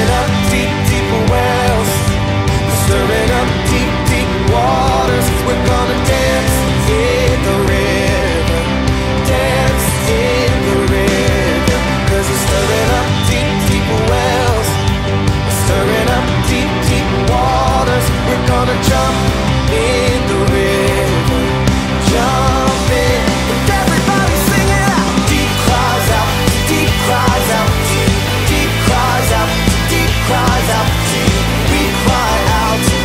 stirring up deep, deep wells. We're stirring up deep, deep waters. We're gonna dance in the river, dance in the river. 'Cause we're stirring up deep, deep wells. We're stirring up deep, deep waters. We're gonna jump in the river, jump in. And everybody sing it out. Deep cries out, deep cries out, deep cries out, deep cries out.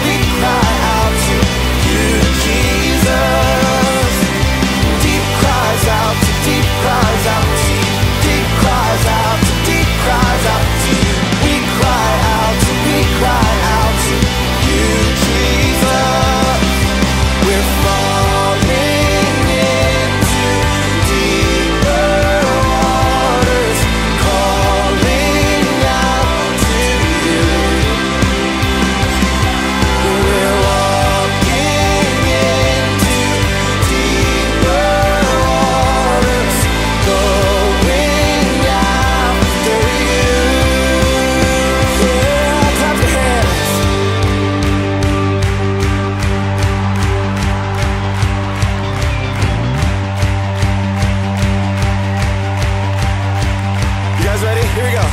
We cry out to you, Jesus. Deep cries out, deep cries out, deep cries out, deep cries out. We cry out to you, Jesus. We're falling into deeper waters, calling out to you. We're walking into deeper waters, going after you. Yeah, clap your hands. You guys ready? Here we go.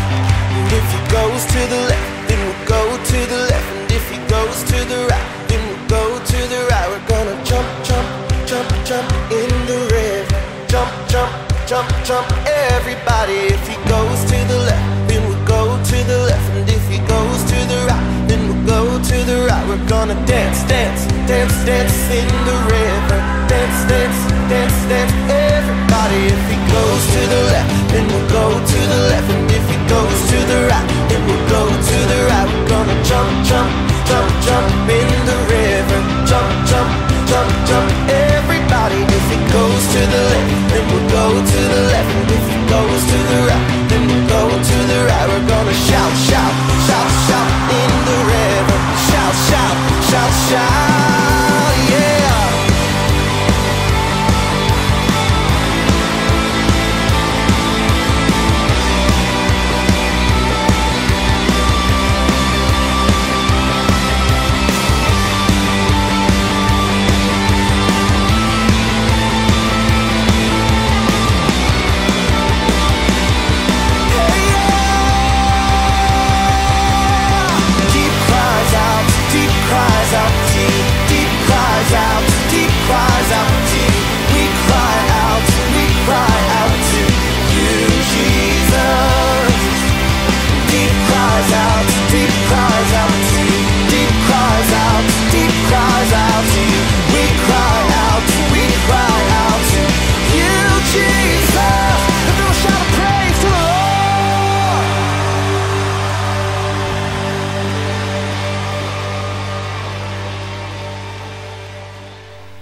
And if he goes to the left, then we'll go to the left. And if he goes to the right, then we'll go to the right. We're gonna jump, jump, jump, jump in the river. Jump, jump, jump, jump, everybody. If he goes to the left, then we'll go to the left. And if he goes to the right, then we'll go to the right. We're gonna dance, dance, dance, dance in the river. Dance, dance, dance, dance, everybody. If he goes to the left, then we'll go to the left. And if he goes to the right, then we'll go to the right. We're gonna jump, jump, jump, jump in the river. Jump, jump, jump, jump, everybody. If he goes to the left, then we'll go to the left. And if he goes to the right, then we'll go to the right. We're gonna shout, shout, shout, shout in the river. Shout, shout, shout, shout, yeah. Deep cries out, deep cries out, deep cries out, deep cries out, we cry out to you, Jesus. Deep cries out, deep cries out, deep cries out, deep cries out to you. We cry out to you, Jesus. And we'll shout a praise to the Lord.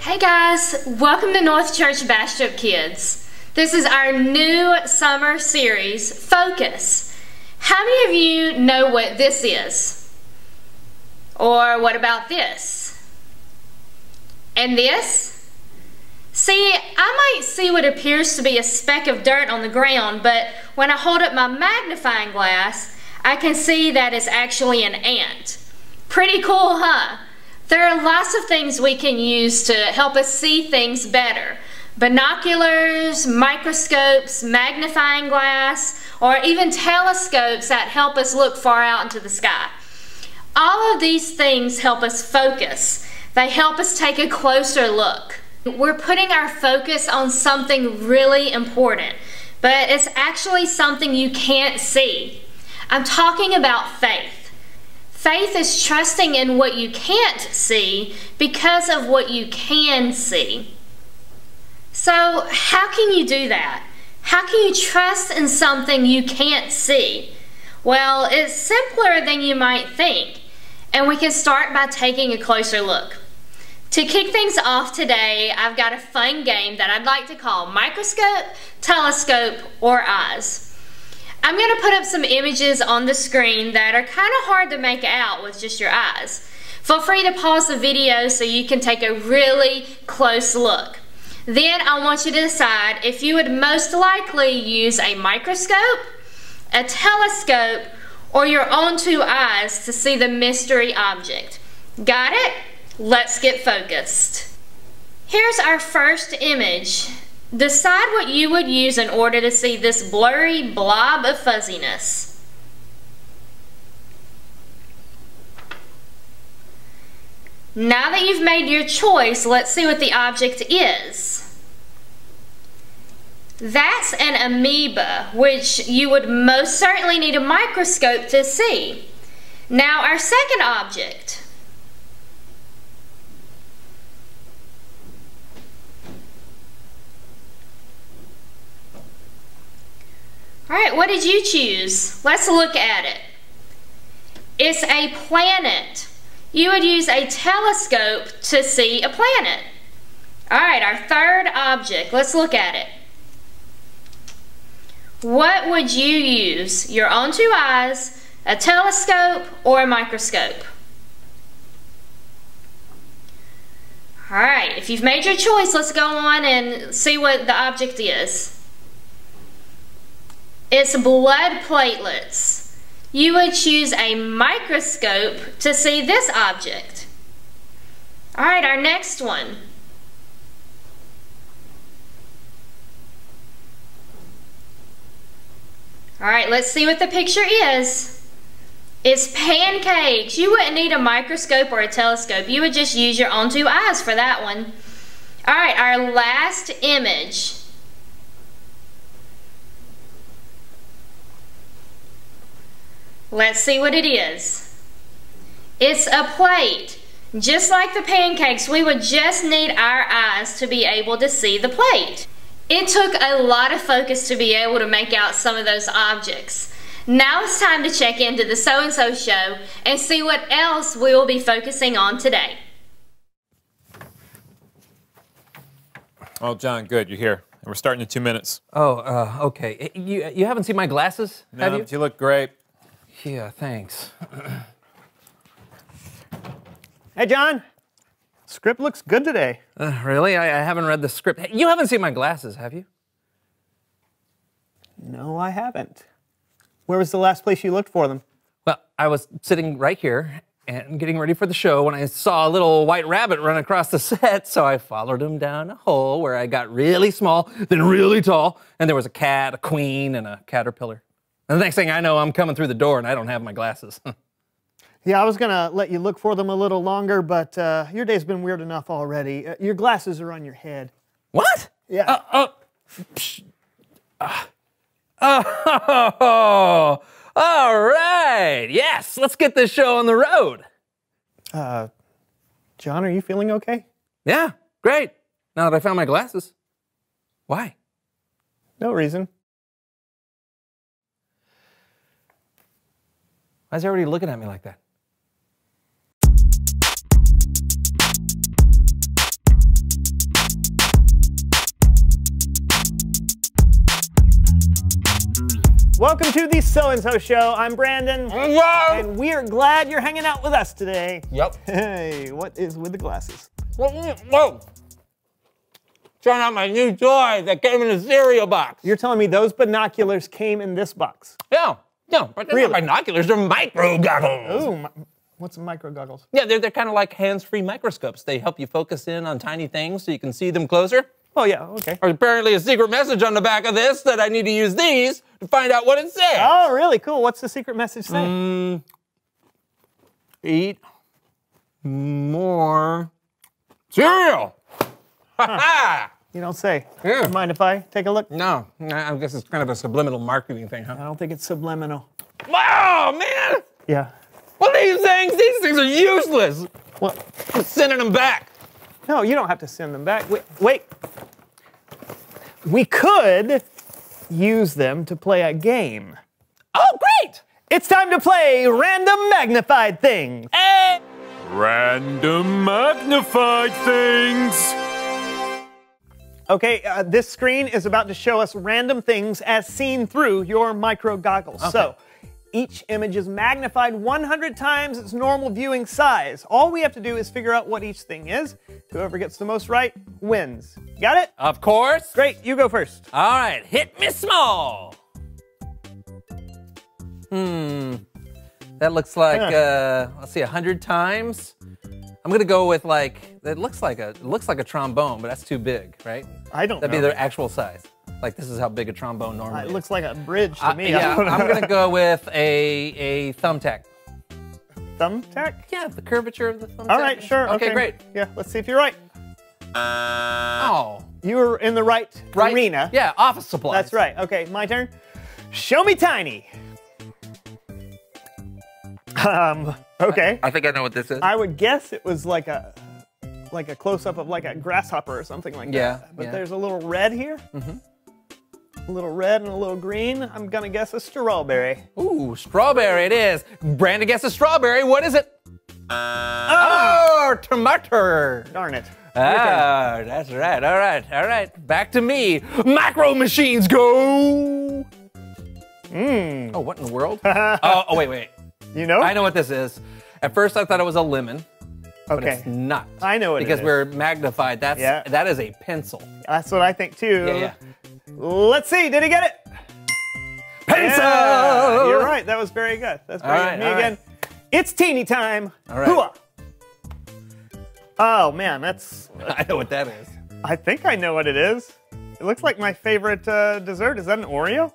Hey guys, welcome to North Church Bastrop Kids. This is our new summer series, Focus. How many of you know what this is? Or what about this? And this? See, I might see what appears to be a speck of dirt on the ground, but when I hold up my magnifying glass, I can see that it's actually an ant. Pretty cool, huh? There are lots of things we can use to help us see things better. Binoculars, microscopes, magnifying glass, or even telescopes that help us look far out into the sky. All of these things help us focus. They help us take a closer look. We're putting our focus on something really important, but it's actually something you can't see. I'm talking about faith. Faith is trusting in what you can't see because of what you can see. So how can you do that? How can you trust in something you can't see? Well, it's simpler than you might think, and we can start by taking a closer look. To kick things off today, I've got a fun game that I'd like to call Microscope, Telescope, or Eyes. I'm going to put up some images on the screen that are kind of hard to make out with just your eyes. Feel free to pause the video so you can take a really close look. Then I want you to decide if you would most likely use a microscope, a telescope, or your own two eyes to see the mystery object. Got it? Let's get focused. Here's our first image. Decide what you would use in order to see this blurry blob of fuzziness. Now that you've made your choice, let's see what the object is. That's an amoeba, which you would most certainly need a microscope to see. Now our second object. Alright, what did you choose? Let's look at it. It's a planet. You would use a telescope to see a planet. Alright, our third object. Let's look at it. What would you use? Your own two eyes, a telescope, or a microscope? Alright, if you've made your choice, let's go on and see what the object is. It's blood platelets. You would choose a microscope to see this object. Alright, our next one. Alright, let's see what the picture is. It's pancakes. You wouldn't need a microscope or a telescope. You would just use your own two eyes for that one. Alright, our last image. Let's see what it is. It's a plate. Just like the pancakes, we would just need our eyes to be able to see the plate. It took a lot of focus to be able to make out some of those objects. Now it's time to check into the So-and-So Show and see what else we will be focusing on today. Oh, John, good, you're here. And we're starting in 2 minutes. Oh, okay. You haven't seen my glasses, have you? But you look great. Yeah, thanks. Hey, John. Script looks good today. Really? I haven't read the script. Hey, you haven't seen my glasses, have you? No, I haven't. Where was the last place you looked for them? Well, I was sitting right here and getting ready for the show when I saw a little white rabbit run across the set, so I followed him down a hole where I got really small, then really tall, and there was a cat, a queen, and a caterpillar. And the next thing I know, I'm coming through the door and I don't have my glasses. Yeah, I was going to let you look for them a little longer, but your day's been weird enough already. Your glasses are on your head. What? Yeah. Oh, all right. Yes, let's get this show on the road. John, are you feeling okay? Yeah, great. Now that I found my glasses. Why? No reason. Why is everybody looking at me like that? Welcome to the So-and-So Show. I'm Brandon. Hello. And we are glad you're hanging out with us today. Yep. Hey, what is with the glasses? Whoa. Trying out my new toy that came in a cereal box. You're telling me those binoculars came in this box? Yeah, but they're Really? not binoculars, they're micro goggles. Ooh, what's micro goggles? Yeah, they're kind of like hands-free microscopes. They help you focus in on tiny things so you can see them closer. Oh, yeah, okay. There's apparently a secret message on the back of this that I need to use these to find out what it says. Oh, really cool. What's the secret message say? Eat more cereal. Ha-ha! You don't say. Yeah. Mind if I take a look? No, I guess it's kind of a subliminal marketing thing, I huh? don't think it's subliminal. Wow, man! Yeah. What are these things? These things are useless. What? I'm sending them back. No, you don't have to send them back. Wait. We could use them to play a game. Oh, great! It's time to play Random Magnified Things. Hey! Random magnified things. Okay, this screen is about to show us random things as seen through your micro goggles. Okay. So, each image is magnified 100 times its normal viewing size. All we have to do is figure out what each thing is. Whoever gets the most right wins. Got it? Of course. Great, you go first. All right, hit me small. That looks like, let's see, 100 times. I'm gonna go with like, it looks like a trombone, but that's too big, right? I don't know. That'd be the actual size. Like this is how big a trombone normally is. It looks like a bridge to me. Yeah, I'm gonna go with a thumbtack. Thumbtack? Yeah, the curvature of the thumbtack. All right, sure. Okay, great. Yeah, let's see if you're right. Oh. You were in the right arena. Yeah, office supplies. That's right. Okay, my turn. Show me tiny. Okay. I think I know what this is. I would guess it was like a close-up of like a grasshopper or something like that. But there's a little red here. A little red and a little green. I'm gonna guess a strawberry. Ooh, strawberry it is. Brandon guesses strawberry. What is it? Oh, tomato. Darn it. Ah, that's right. All right. Back to me. Macro machines go. Oh, what in the world? Oh, wait. You know? I know what this is. At first, I thought it was a lemon. But Okay. it's not. I know what it because is. we're magnified. That is a pencil. That's what I think too. Yeah. Let's see. Did he get it? Pencil. Yeah, you're right. That was very good. That's very good. Me all again. It's teeny time. All right. Hooah. Oh man, that's. I know what that is. I think I know what it is. It looks like my favorite dessert. Is that an Oreo?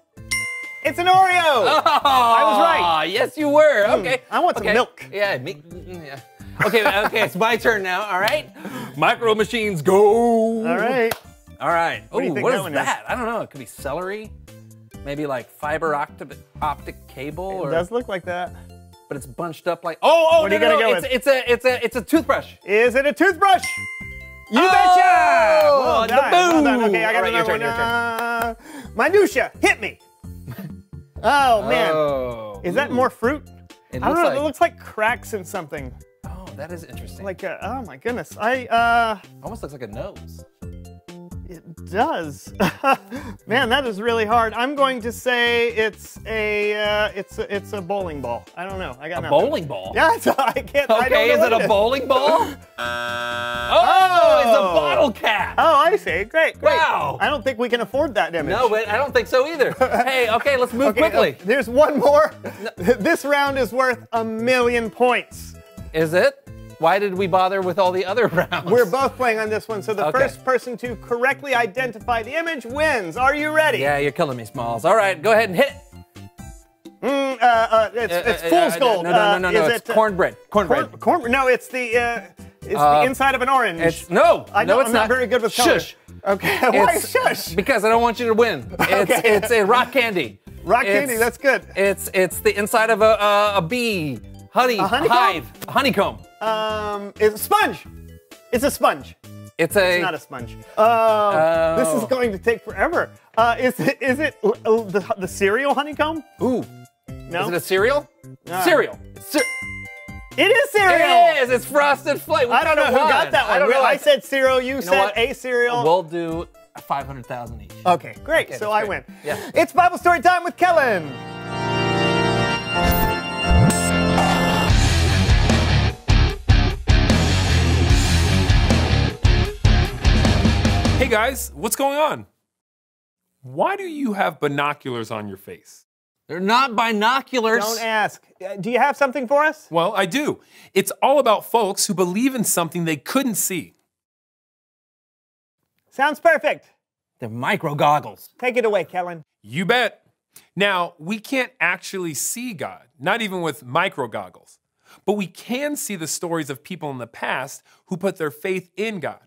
It's an Oreo. Oh, I was right. Yes, you were. Okay. I want some milk. Yeah. Yeah. Okay. It's my turn now. All right. Micro machines go. All right. Oh, do you think what that is one that? I don't know. It could be celery. Maybe like fiber optic cable. It does look like that. But it's bunched up like. Oh, What are you gonna go with? It's a toothbrush. Is it a toothbrush? You Oh, betcha! Well done. boom. Well done. Okay, I got All right, your another turn, one. Minutia, hit me. Oh man, Oh. is that more fruit? It I don't looks know. like- it looks like cracks in something. Oh, that is interesting. Like oh my goodness, almost looks like a nose. it does. Man, that is really hard. I'm going to say it's a bowling ball. I don't know. I got A nothing. bowling ball? Yeah, I can't. I don't Okay, know is what it a bowling ball? Oh, it's a bottle cap. Oh, I see. Great. Wow. I don't think we can afford that image. No, but I don't think so either. Hey, okay, let's move quickly. There's one more. This round is worth 1,000,000 points. Is it? Why did we bother with all the other rounds? We're both playing on this one, so the Okay. first person to correctly identify the image wins. Are you ready? Yeah, you're killing me, Smalls. All right, go ahead and hit it. It's fool's gold. No, Is it's it, cornbread. Cornbread. No, it's the inside of an orange. It's I'm it's not not very good with color. Shush. Okay, why It's- shush? Because I don't want you to win. It's a rock candy. Rock candy, that's good. It's the inside of a bee. honeycomb? Hive. A honeycomb. It's a sponge. It's a sponge. It's It's not a sponge. This is going to take forever. Is it the cereal honeycomb? Ooh. No. Is it a cereal? Cereal. It is cereal. It is. It's Frosted Flake. I don't know who got that one. I said cereal. You said what? a cereal. We'll do 500,000 each. Okay, great. Okay, so that's I great. win. Yeah. It's Bible story time with Kellen. Hey guys, what's going on? Why do you have binoculars on your face? They're not binoculars. Don't ask. Do you have something for us? Well, I do. It's all about folks who believe in something they couldn't see. Sounds perfect. They're micro goggles. Take it away, Kellen. You bet. Now, we can't actually see God, not even with micro goggles. But we can see the stories of people in the past who put their faith in God.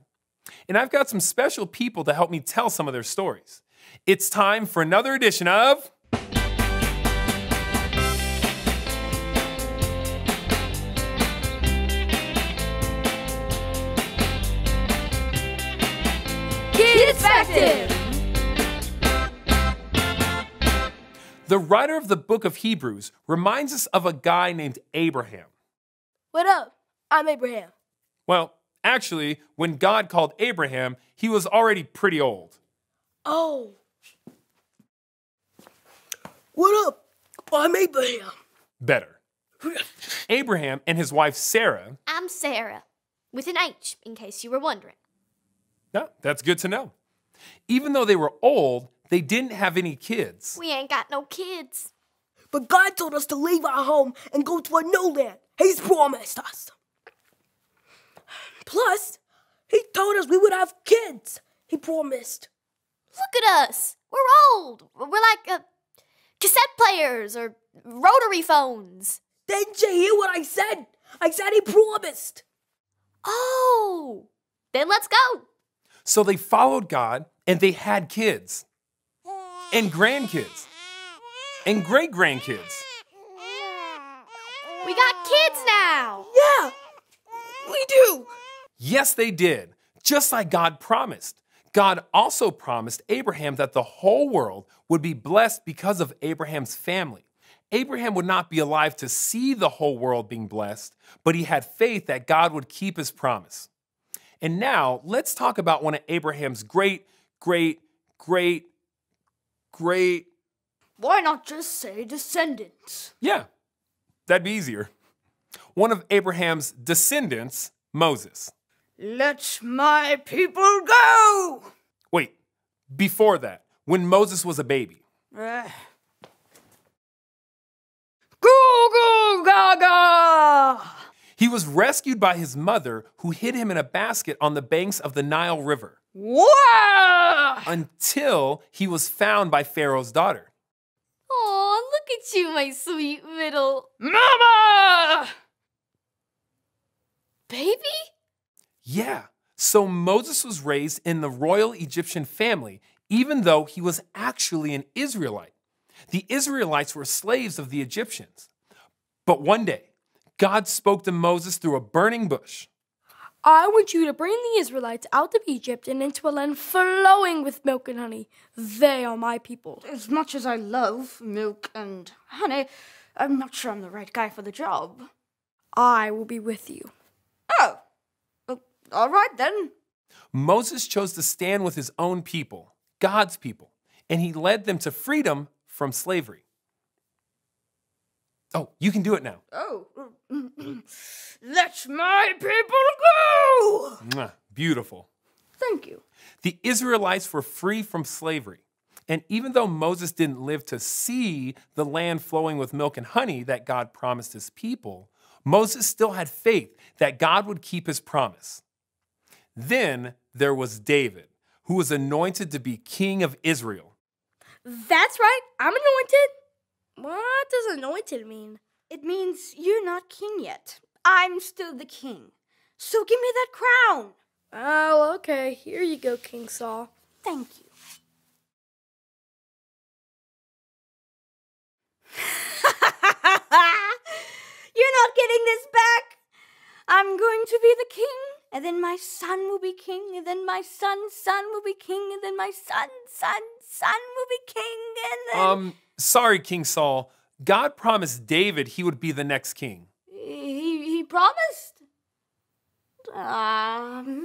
And I've got some special people to help me tell some of their stories. It's time for another edition of... Perspective. The writer of the book of Hebrews reminds us of a guy named Abraham. What up? I'm Abraham. Well, actually, when God called Abraham, he was already pretty old. Oh. What up? I'm Abraham. Better. Abraham and his wife Sarah... I'm Sarah, with an H, in case you were wondering. No, that's good to know. Even though they were old, they didn't have any kids. We ain't got no kids. But God told us to leave our home and go to a new land He's promised us. Plus, He told us we would have kids. He promised. Look at us. We're old. We're like cassette players or rotary phones. Didn't you hear what I said? I said He promised. Oh, then let's go. So they followed God and they had kids and grandkids and great-grandkids. We got kids now. Yeah, we do. Yes, they did, just like God promised. God also promised Abraham that the whole world would be blessed because of Abraham's family. Abraham would not be alive to see the whole world being blessed, but he had faith that God would keep his promise. And now let's talk about one of Abraham's great. Why not just say descendants? Yeah, that'd be easier. One of Abraham's descendants, Moses. Let my people go! Wait, before that, when Moses was a baby. Goo goo gaga! He was rescued by his mother, who hid him in a basket on the banks of the Nile River. Wow! Until he was found by Pharaoh's daughter. Oh, look at you, my sweet little Mama! baby. Yeah, so Moses was raised in the royal Egyptian family, even though he was actually an Israelite. The Israelites were slaves of the Egyptians. But one day, God spoke to Moses through a burning bush. I want you to bring the Israelites out of Egypt and into a land flowing with milk and honey. They are my people. As much as I love milk and honey, I'm not sure I'm the right guy for the job. I will be with you. Oh, all right then. Moses chose to stand with his own people, God's people, and he led them to freedom from slavery. Oh, you can do it now. Oh, let my people go! Mwah, beautiful. Thank you. The Israelites were free from slavery. And even though Moses didn't live to see the land flowing with milk and honey that God promised his people, Moses still had faith that God would keep his promise. Then there was David, who was anointed to be king of Israel. That's right. I'm anointed. What does anointed mean? It means you're not king yet. I'm still the king. So give me that crown. Oh, okay. Here you go, King Saul. Thank you. You're not getting this back. I'm going to be the king, and then my son will be king, and then my son's son will be king, and then my son's son will be king, and then... Sorry, King Saul. God promised David he would be the next king. He promised? Ah, man.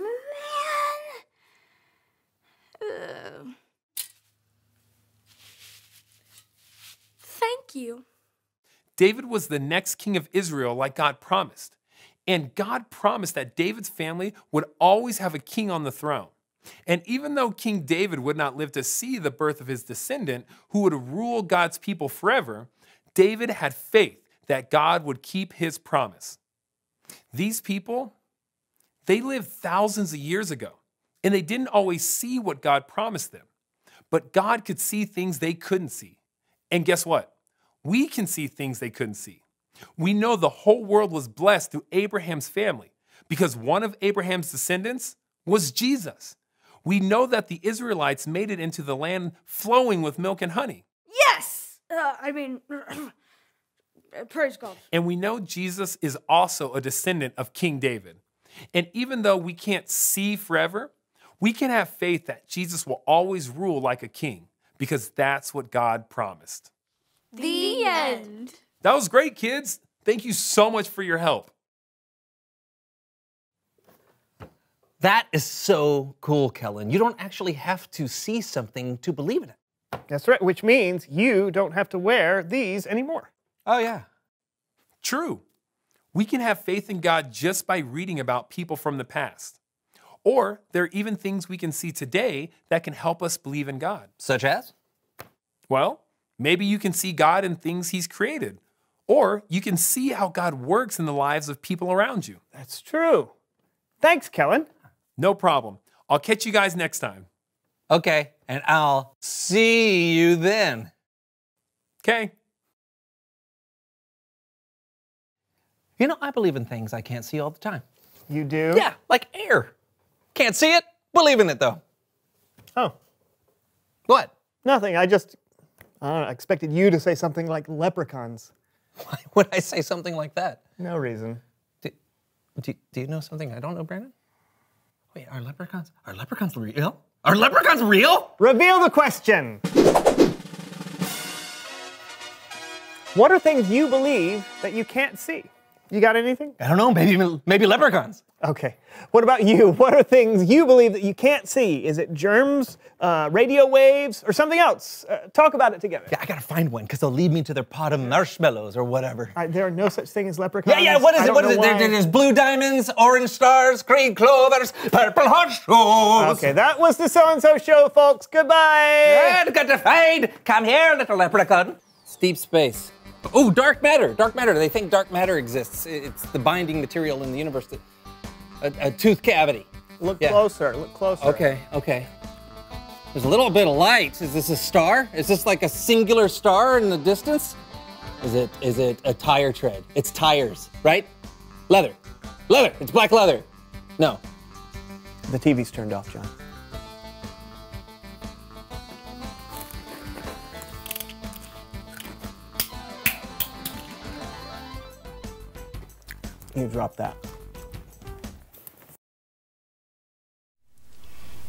Thank you. David was the next king of Israel like God promised. And God promised that David's family would always have a king on the throne. And even though King David would not live to see the birth of his descendant, who would rule God's people forever, David had faith that God would keep his promise. These people, they lived thousands of years ago, and they didn't always see what God promised them. But God could see things they couldn't see. And guess what? We can see things they couldn't see. We know the whole world was blessed through Abraham's family because one of Abraham's descendants was Jesus. We know that the Israelites made it into the land flowing with milk and honey. Yes! Praise God. And we know Jesus is also a descendant of King David. And even though we can't see forever, we can have faith that Jesus will always rule like a king because that's what God promised. The end. That was great, kids. Thank you so much for your help. That is so cool, Kellen. You don't actually have to see something to believe in it. That's right, which means you don't have to wear these anymore. Oh, yeah. True. We can have faith in God just by reading about people from the past. Or there are even things we can see today that can help us believe in God. Such as? Well, Maybe you can see God in things he's created, or you can see how God works in the lives of people around you. That's true. Thanks, Kellen. No problem. I'll catch you guys next time. Okay, and I'll see you then. Okay. You know, I believe in things I can't see all the time. You do? Yeah, like air. Can't see it, believe in it though. Oh. What? Nothing. I don't know, I expected you to say something like leprechauns. Why would I say something like that? No reason. Do you know something I don't know, Brandon? Wait, are leprechauns real? Are leprechauns real? Reveal the question. What are things you believe that you can't see? You got anything? I don't know, maybe leprechauns. Okay. What about you? What are things you believe that you can't see? Is it germs, radio waves, or something else? Talk about it together. Yeah, I gotta find one, because they'll lead me to their pot of marshmallows or whatever. There are no such thing as leprechauns. Yeah, what is it? What is it? There's blue diamonds, orange stars, green clovers, purple horseshoes. Okay, that was the So-and-So Show, folks. Goodbye. Got to fade. Come here, little leprechaun. Deep space. Oh, dark matter. Dark matter. They think dark matter exists. It's the binding material in the universe. A tooth cavity. Look closer. Look closer. Okay. There's a little bit of light. Is this a star? Is this like a singular star in the distance? Is it a tire tread? It's tires, right? Leather. It's black leather. No. The TV's turned off, John. You dropped that.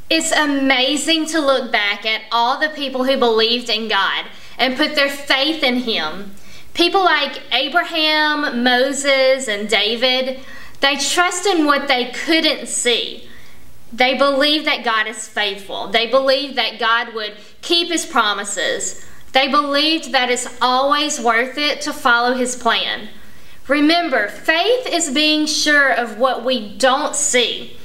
It's amazing to look back at all the people who believed in God and put their faith in Him. People like Abraham, Moses, and David, they trust in what they couldn't see. They believe that God is faithful. They believe that God would keep His promises. They believed that it's always worth it to follow His plan. Remember, faith is being sure of what we don't see.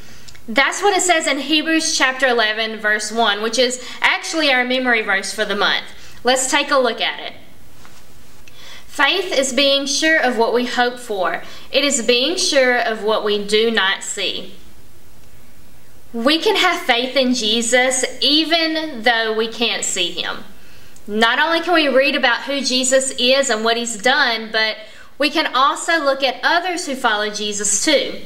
That's what it says in Hebrews chapter 11, verse 1, which is actually our memory verse for the month. Let's take a look at it. Faith is being sure of what we hope for. It is being sure of what we do not see. We can have faith in Jesus even though we can't see Him. Not only can we read about who Jesus is and what He's done, but we can also look at others who follow Jesus too.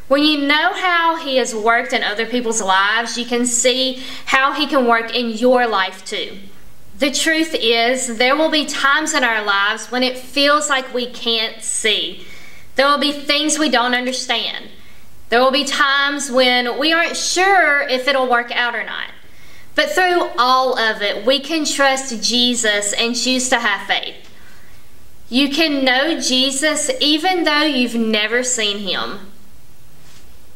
When you know how He has worked in other people's lives, you can see how He can work in your life too. The truth is, there will be times in our lives when it feels like we can't see. There will be things we don't understand. There will be times when we aren't sure if it'll work out or not. But through all of it, we can trust Jesus and choose to have faith. You can know Jesus even though you've never seen Him.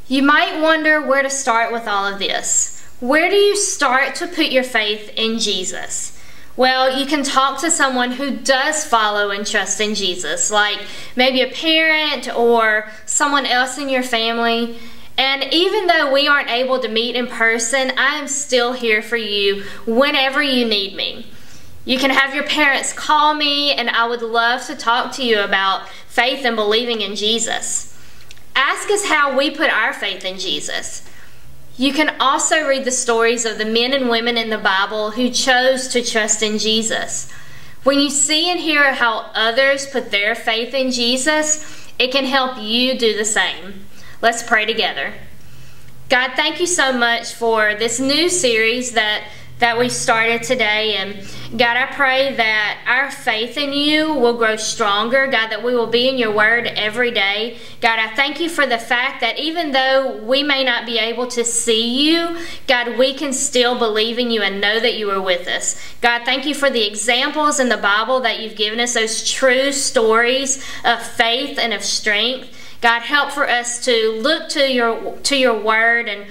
You might wonder where to start with all of this. Where do you start to put your faith in Jesus? Well, you can talk to someone who does follow and trust in Jesus, like maybe a parent or someone else in your family. And even though we aren't able to meet in person, I am still here for you whenever you need me. You can have your parents call me, and I would love to talk to you about faith and believing in Jesus. Ask us how we put our faith in Jesus. You can also read the stories of the men and women in the Bible who chose to trust in Jesus. When you see and hear how others put their faith in Jesus, it can help you do the same. Let's pray together. God, thank you so much for this new series that we started today. And God, I pray that our faith in you will grow stronger. God, that we will be in your word every day. God, I thank you for the fact that even though we may not be able to see you, God, we can still believe in you and know that you are with us. God, thank you for the examples in the Bible that you've given us, those true stories of faith and of strength. God, help for us to look to your word and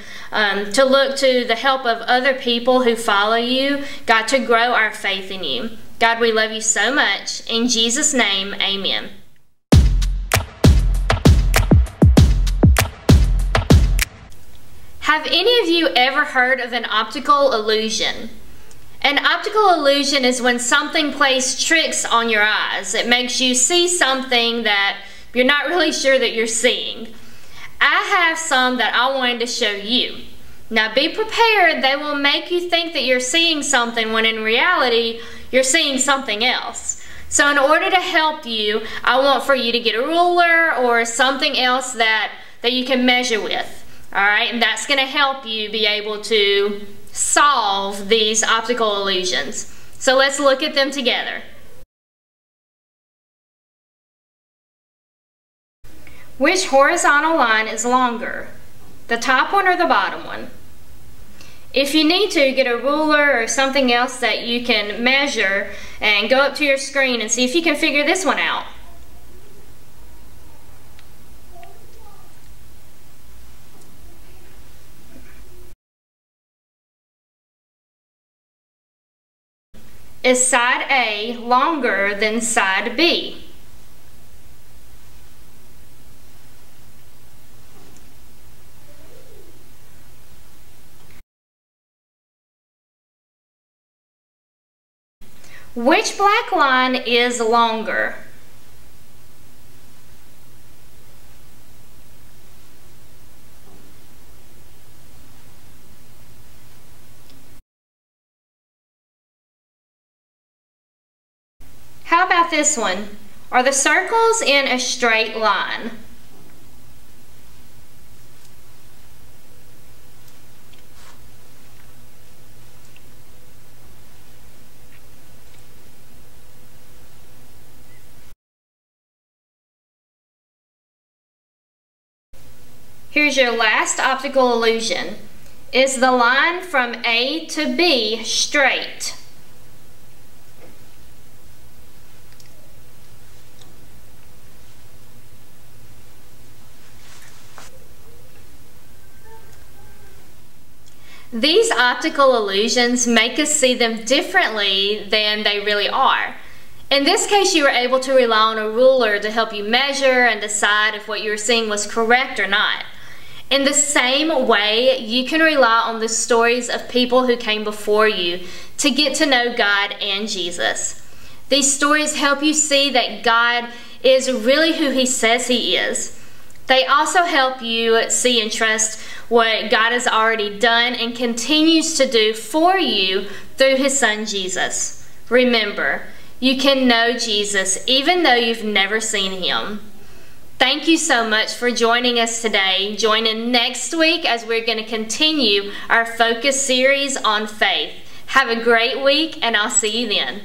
to look to the help of other people who follow you, God, to grow our faith in you. God, we love you so much. In Jesus' name, amen. Have any of you ever heard of an optical illusion? An optical illusion is when something plays tricks on your eyes. It makes you see something that you're not really sure that you're seeing. I have some that I wanted to show you. Now be prepared, they will make you think that you're seeing something when in reality you're seeing something else. So in order to help you, I want for you to get a ruler or something else that you can measure with. Alright, and that's going to help you be able to solve these optical illusions. So let's look at them together. Which horizontal line is longer? The top one or the bottom one? If you need to, get a ruler or something else that you can measure and go up to your screen and see if you can figure this one out. Is side A longer than side B? Which black line is longer? How about this one? Are the circles in a straight line? Here's your last optical illusion. Is the line from A to B straight? These optical illusions make us see them differently than they really are. In this case, you were able to rely on a ruler to help you measure and decide if what you were seeing was correct or not. In the same way, you can rely on the stories of people who came before you to get to know God and Jesus. These stories help you see that God is really who He says He is. They also help you see and trust what God has already done and continues to do for you through His Son Jesus. Remember, you can know Jesus even though you've never seen Him. Thank you so much for joining us today. Join in next week as we're going to continue our focus series on faith. Have a great week, and I'll see you then.